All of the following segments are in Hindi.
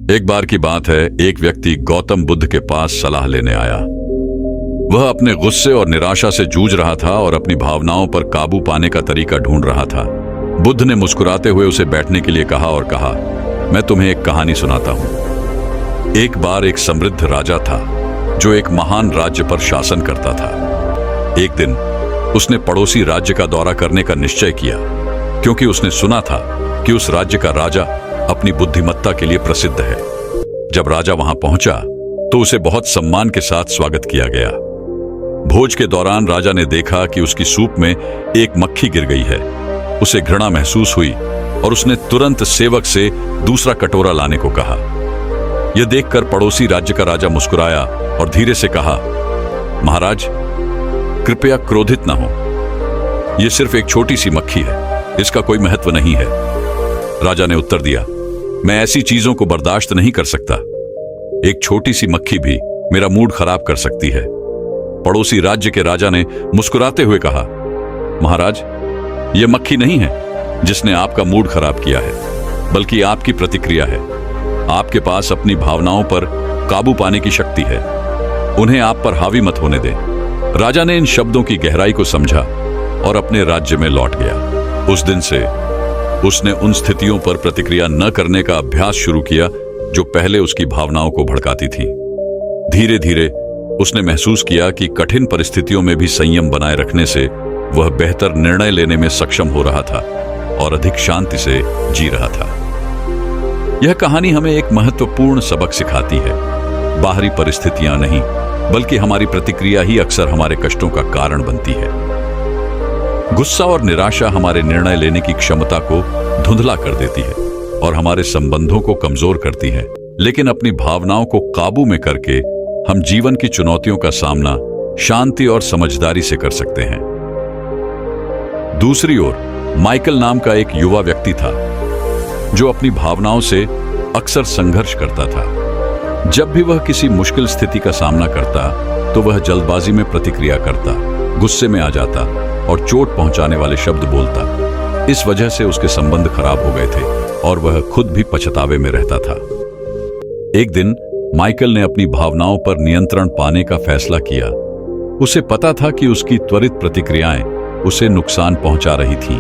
एक बार की बात है, एक व्यक्ति गौतम बुद्ध के पास सलाह लेने आया। वह अपने गुस्से और निराशा से जूझ रहा था और अपनी भावनाओं पर काबू पाने का तरीका ढूंढ रहा था। बुद्ध ने मुस्कुराते हुए उसे बैठने के लिए कहा और कहा, मैं तुम्हें एक कहानी सुनाता हूं। एक बार एक समृद्ध राजा था जो एक महान राज्य पर शासन करता था। एक दिन उसने पड़ोसी राज्य का दौरा करने का निश्चय किया, क्योंकि उसने सुना था कि उस राज्य का राजा अपनी बुद्धिमत्ता के लिए प्रसिद्ध है। जब राजा वहां पहुंचा तो उसे बहुत सम्मान के साथ स्वागत किया गया। भोज के दौरान राजा ने देखा कि उसकी सूप में एक मक्खी गिर गई है। उसे घृणा महसूस हुई और उसने तुरंत सेवक से दूसरा कटोरा लाने को कहा। यह देखकर पड़ोसी राज्य का राजा मुस्कुराया और धीरे से कहा, महाराज, कृपया क्रोधित न हो। यह सिर्फ एक छोटी सी मक्खी है, इसका कोई महत्व नहीं है। राजा ने उत्तर दिया, मैं ऐसी चीजों को बर्दाश्त नहीं कर सकता। एक छोटी सी मक्खी भी मेरा मूड खराब कर सकती है। पड़ोसी राज्य के राजा ने मुस्कुराते हुए कहा, महाराज, यह मक्खी नहीं है जिसने आपका मूड खराब किया है, बल्कि आपकी प्रतिक्रिया है। आपके पास अपनी भावनाओं पर काबू पाने की शक्ति है। उन्हें आप पर हावी मत होने दें। राजा ने इन शब्दों की गहराई को समझा और अपने राज्य में लौट गया। उस दिन से उसने उन स्थितियों पर प्रतिक्रिया न करने का अभ्यास शुरू किया जो पहले उसकी भावनाओं को भड़काती थी। धीरे धीरे उसने महसूस किया कि कठिन परिस्थितियों में भी संयम बनाए रखने से वह बेहतर निर्णय लेने में सक्षम हो रहा था और अधिक शांति से जी रहा था। यह कहानी हमें एक महत्वपूर्ण सबक सिखाती है। बाहरी परिस्थितियां नहीं, बल्कि हमारी प्रतिक्रिया ही अक्सर हमारे कष्टों का कारण बनती है। गुस्सा और निराशा हमारे निर्णय लेने की क्षमता को धुंधला कर देती है और हमारे संबंधों को कमजोर करती है। लेकिन अपनी भावनाओं को काबू में करके हम जीवन की चुनौतियों का सामना शांति और समझदारी से कर सकते हैं। दूसरी ओर माइकल नाम का एक युवा व्यक्ति था जो अपनी भावनाओं से अक्सर संघर्ष करता था। जब भी वह किसी मुश्किल स्थिति का सामना करता तो वह जल्दबाजी में प्रतिक्रिया करता, गुस्से में आ जाता और चोट पहुंचाने वाले शब्द बोलता। इस वजह से उसके संबंध खराब हो गए थे और वह खुद भी पछतावे में रहता था। एक दिन माइकल ने अपनी भावनाओं पर नियंत्रण पाने का फैसला किया। उसे पता था कि उसकी त्वरित प्रतिक्रियाएं उसे नुकसान पहुंचा रही थीं।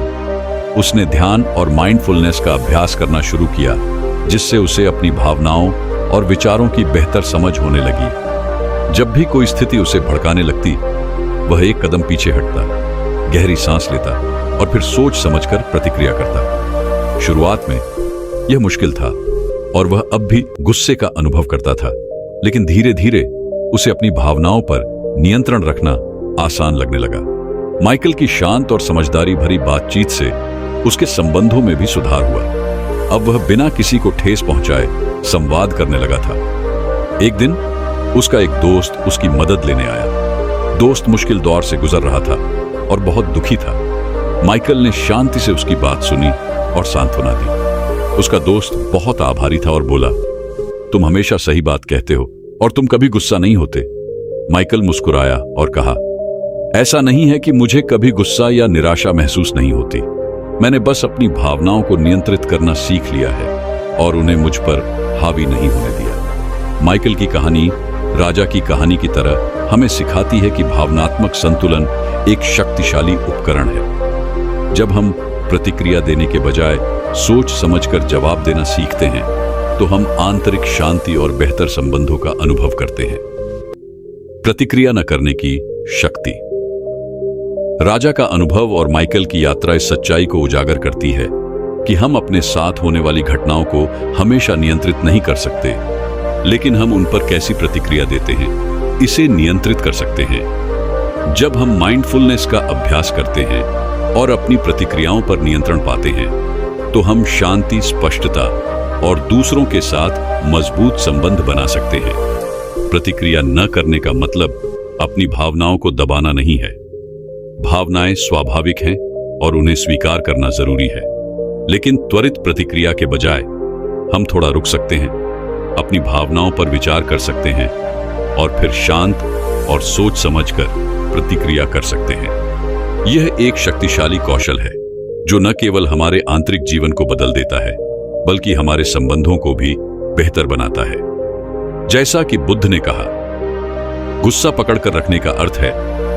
उसने ध्यान और माइंडफुलनेस का अभ्यास करना शुरू किया, जिससे उसे अपनी भावनाओं और विचारों की बेहतर समझ होने लगी। जब भी कोई स्थिति उसे भड़काने लगती, वह एक कदम पीछे हटता, गहरी सांस लेता और फिर सोच समझकर प्रतिक्रिया करता। शुरुआत में यह मुश्किल था और वह अब भी गुस्से का अनुभव करता था, लेकिन धीरे धीरे उसे अपनी भावनाओं पर नियंत्रण रखना आसान लगने लगा। माइकल की शांत और समझदारी भरी बातचीत से उसके संबंधों में भी सुधार हुआ। अब वह बिना किसी को ठेस पहुंचाए संवाद करने लगा था। एक दिन उसका एक दोस्त उसकी मदद लेने आया। दोस्त मुश्किल दौर से गुजर रहा था और बहुत दुखी था। माइकल ने शांति से उसकी बात सुनी और सांत्वना दी। उसका दोस्त बहुत आभारी था और बोला, तुम हमेशा सही बात कहते हो और तुम कभी गुस्सा नहीं होते। माइकल मुस्कुराया और कहा, ऐसा नहीं है कि मुझे कभी गुस्सा या निराशा महसूस नहीं होती। मैंने बस अपनी भावनाओं को नियंत्रित करना सीख लिया है और उन्हें मुझ पर हावी नहीं होने दिया। माइकल की कहानी राजा की कहानी की तरह हमें सिखाती है कि भावनात्मक संतुलन एक शक्तिशाली उपकरण है। जब हम प्रतिक्रिया देने के बजाय सोच समझकर जवाब देना सीखते हैं, तो हम आंतरिक शांति और बेहतर संबंधों का अनुभव करते हैं। प्रतिक्रिया न करने की शक्ति। राजा का अनुभव और माइकल की यात्रा इस सच्चाई को उजागर करती है कि हम अपने साथ होने वाली घटनाओं को हमेशा नियंत्रित नहीं कर सकते, लेकिन हम उन पर कैसी प्रतिक्रिया देते हैं, इसे नियंत्रित कर सकते हैं। जब हम माइंडफुलनेस का अभ्यास करते हैं और अपनी प्रतिक्रियाओं पर नियंत्रण पाते हैं, तो हम शांति, स्पष्टता और दूसरों के साथ मजबूत संबंध बना सकते हैं। प्रतिक्रिया न करने का मतलब अपनी भावनाओं को दबाना नहीं है। भावनाएं स्वाभाविक हैं और उन्हें स्वीकार करना जरूरी है, लेकिन त्वरित प्रतिक्रिया के बजाय हम थोड़ा रुक सकते हैं, अपनी भावनाओं पर विचार कर सकते हैं और फिर शांत और सोच समझकर प्रतिक्रिया कर सकते हैं। यह एक शक्तिशाली कौशल है जो न केवल हमारे आंतरिक जीवन को बदल देता है, बल्कि हमारे संबंधों को भी बेहतर बनाता है। जैसा कि बुद्ध ने कहा, गुस्सा पकड़कर रखने का अर्थ है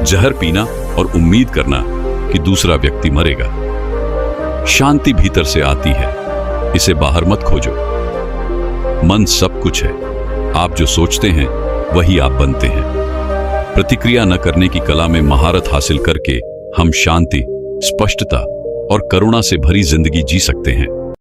जहर पीना और उम्मीद करना कि दूसरा व्यक्ति मरेगा। शांति भीतर से आती है, इसे बाहर मत खोजो। मन सब कुछ है, आप जो सोचते हैं वही आप बनते हैं। प्रतिक्रिया न करने की कला में महारत हासिल करके हम शांति, स्पष्टता और करुणा से भरी जिंदगी जी सकते हैं।